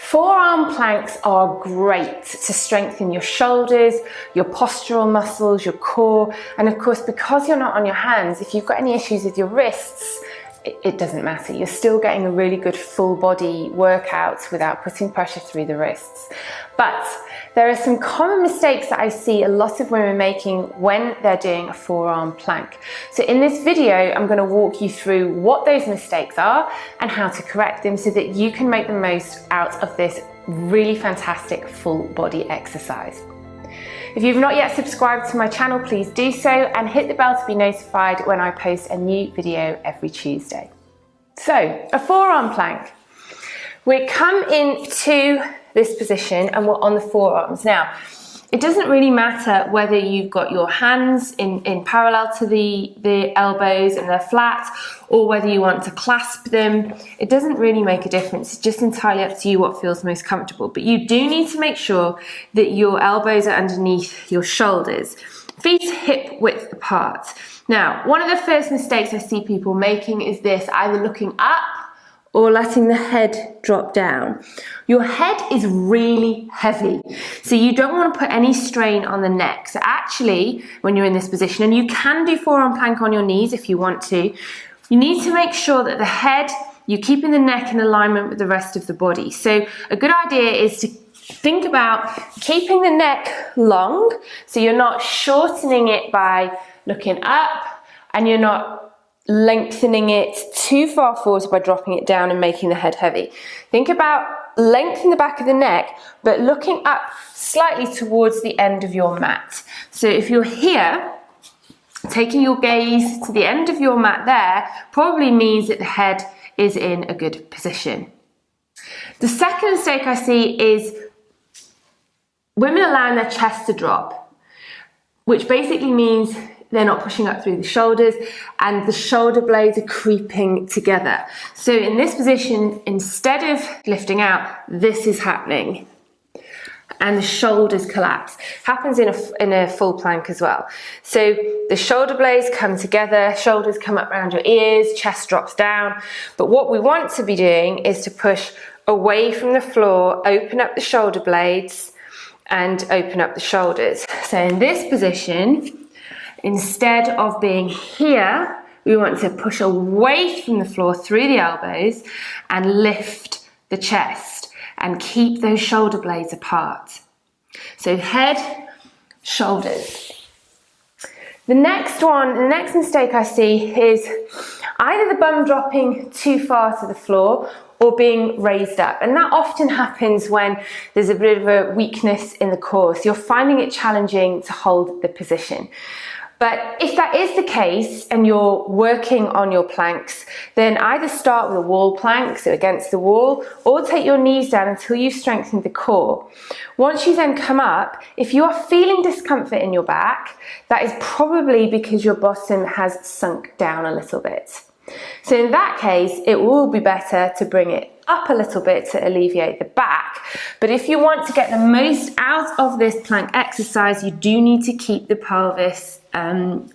Forearm planks are great to strengthen your shoulders, your postural muscles, your core, and of course, because you're not on your hands, if you've got any issues with your wrists, it doesn't matter. You're still getting a really good full body workout without putting pressure through the wrists. But there are some common mistakes that I see a lot of women making when they're doing a forearm plank. So in this video, I'm going to walk you through what those mistakes are and how to correct them so that you can make the most out of this really fantastic full body exercise. If you've not yet subscribed to my channel, please do so and hit the bell to be notified when I post a new video every Tuesday. So, a forearm plank. We come into this position and we're on the forearms. Now, it doesn't really matter whether you've got your hands in parallel to the elbows and they're flat, or whether you want to clasp them. It doesn't really make a difference. It's just entirely up to you what feels most comfortable. But you do need to make sure that your elbows are underneath your shoulders. Feet hip width apart. Now, one of the first mistakes I see people making is this, either looking up or letting the head drop down. Your head is really heavy, so you don't want to put any strain on the neck. So actually, when you're in this position, and you can do forearm plank on your knees if you want to, you need to make sure that the head, you're keeping the neck in alignment with the rest of the body. So a good idea is to think about keeping the neck long, so you're not shortening it by looking up, and you're not lengthening it too far forward by dropping it down and making the head heavy. Think about lengthening the back of the neck, but looking up slightly towards the end of your mat. So if you're here, taking your gaze to the end of your mat there probably means that the head is in a good position. The second mistake I see is women allowing their chest to drop, which basically means they're not pushing up through the shoulders and the shoulder blades are creeping together. So in this position, instead of lifting out, this is happening and the shoulders collapse. Happens in a full plank as well. So the shoulder blades come together, shoulders come up around your ears, chest drops down. But what we want to be doing is to push away from the floor, open up the shoulder blades and open up the shoulders. So in this position, instead of being here, we want to push away from the floor through the elbows and lift the chest and keep those shoulder blades apart. So head, shoulders. The next mistake I see is either the bum dropping too far to the floor or being raised up. And that often happens when there's a bit of a weakness in the core. So you're finding it challenging to hold the position. But if that is the case and you're working on your planks, then either start with a wall plank, so against the wall, or take your knees down until you've strengthened the core. Once you then come up, if you are feeling discomfort in your back, that is probably because your bottom has sunk down a little bit. So in that case, it will be better to bring it up a little bit to alleviate the back. But if you want to get the most out of this plank exercise, you do need to keep the pelvis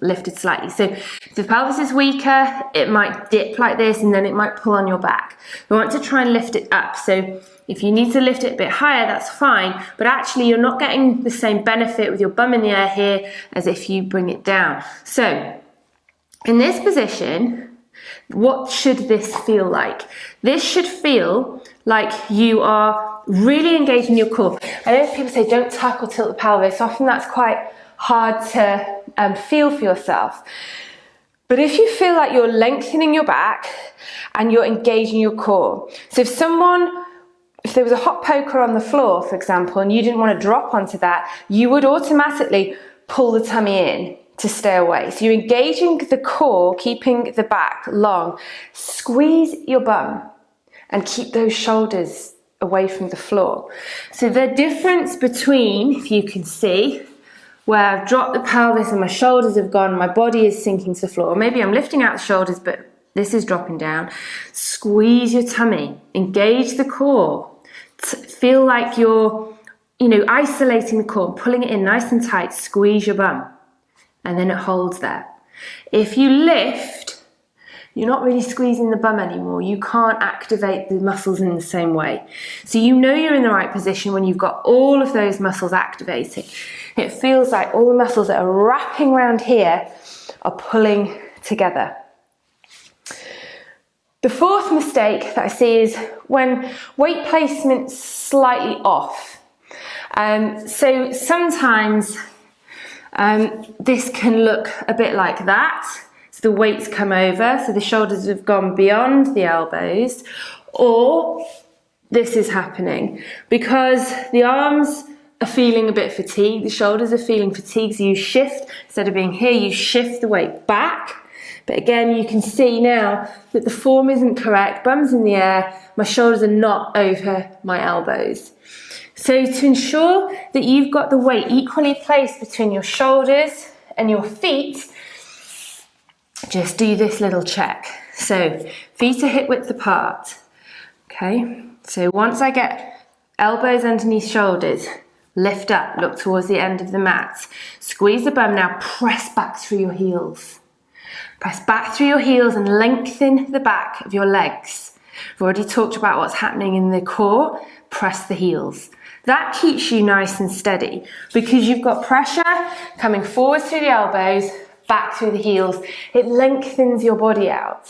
lifted slightly. So if the pelvis is weaker, it might dip like this and then it might pull on your back. You want to try and lift it up. So if you need to lift it a bit higher, that's fine, but actually you're not getting the same benefit with your bum in the air here as if you bring it down. So in this position, what should this feel like? This should feel like you are really engaging your core. I know people say don't tuck or tilt the pelvis. Often that's quite hard to feel for yourself. But if you feel like you're lengthening your back and you're engaging your core. So if there was a hot poker on the floor, for example, and you didn't want to drop onto that, you would automatically pull the tummy in to stay away. So you're engaging the core, keeping the back long. Squeeze your bum and keep those shoulders away from the floor. So the difference between, if you can see, where I've dropped the pelvis and my shoulders have gone, my body is sinking to the floor. Or maybe I'm lifting out the shoulders, but this is dropping down. Squeeze your tummy, engage the core. Feel like you're, isolating the core, pulling it in nice and tight, squeeze your bum. And then it holds there. If you lift, you're not really squeezing the bum anymore. You can't activate the muscles in the same way. So you know you're in the right position when you've got all of those muscles activating. It feels like all the muscles that are wrapping around here are pulling together. The fourth mistake that I see is when weight placement's slightly off. So sometimes this can look a bit like that. So the weights come over, so the shoulders have gone beyond the elbows, or this is happening because the arms are feeling a bit fatigued, the shoulders are feeling fatigued, so you shift, instead of being here, you shift the weight back. But again, you can see now that the form isn't correct, bum's in the air, my shoulders are not over my elbows. So to ensure that you've got the weight equally placed between your shoulders and your feet, just do this little check. So feet are hip width apart. Okay, so once I get elbows underneath shoulders, lift up, look towards the end of the mat. Squeeze the bum, now press back through your heels. Press back through your heels and lengthen the back of your legs. I've already talked about what's happening in the core. Press the heels. That keeps you nice and steady because you've got pressure coming forward through the elbows, back through the heels. It lengthens your body out.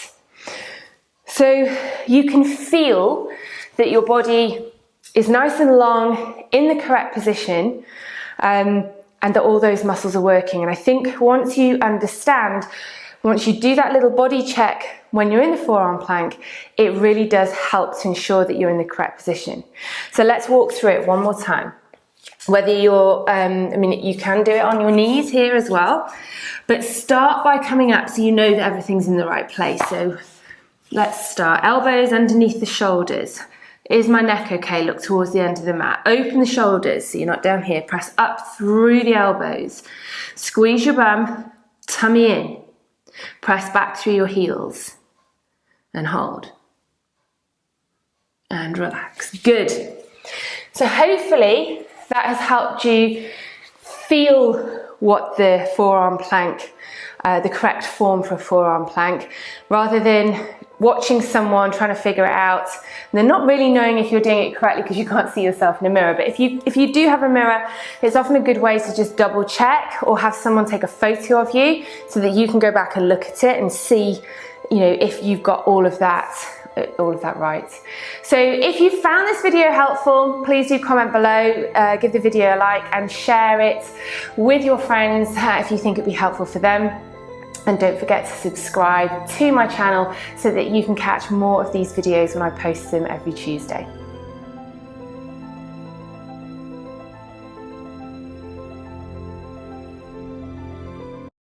So you can feel that your body is nice and long in the correct position, and that all those muscles are working. And I think once you understand, once you do that little body check when you're in the forearm plank, it really does help to ensure that you're in the correct position. So let's walk through it one more time. Whether you're, you can do it on your knees here as well, but start by coming up so you know that everything's in the right place. So let's start. Elbows underneath the shoulders. Is my neck okay? Look towards the end of the mat. Open the shoulders so you're not down here. Press up through the elbows. Squeeze your bum, tummy in. Press back through your heels and hold. And relax. Good. So hopefully that has helped you feel what the forearm plank, the correct form for a forearm plank, rather than watching someone trying to figure it out and they're not really knowing if you're doing it correctly because you can't see yourself in a mirror. But if you do have a mirror, it's often a good way to just double check or have someone take a photo of you so that you can go back and look at it and see, if you've got all of that right. So if you found this video helpful, please do comment below, give the video a like and share it with your friends if you think it'd be helpful for them. And don't forget to subscribe to my channel so that you can catch more of these videos when I post them every Tuesday.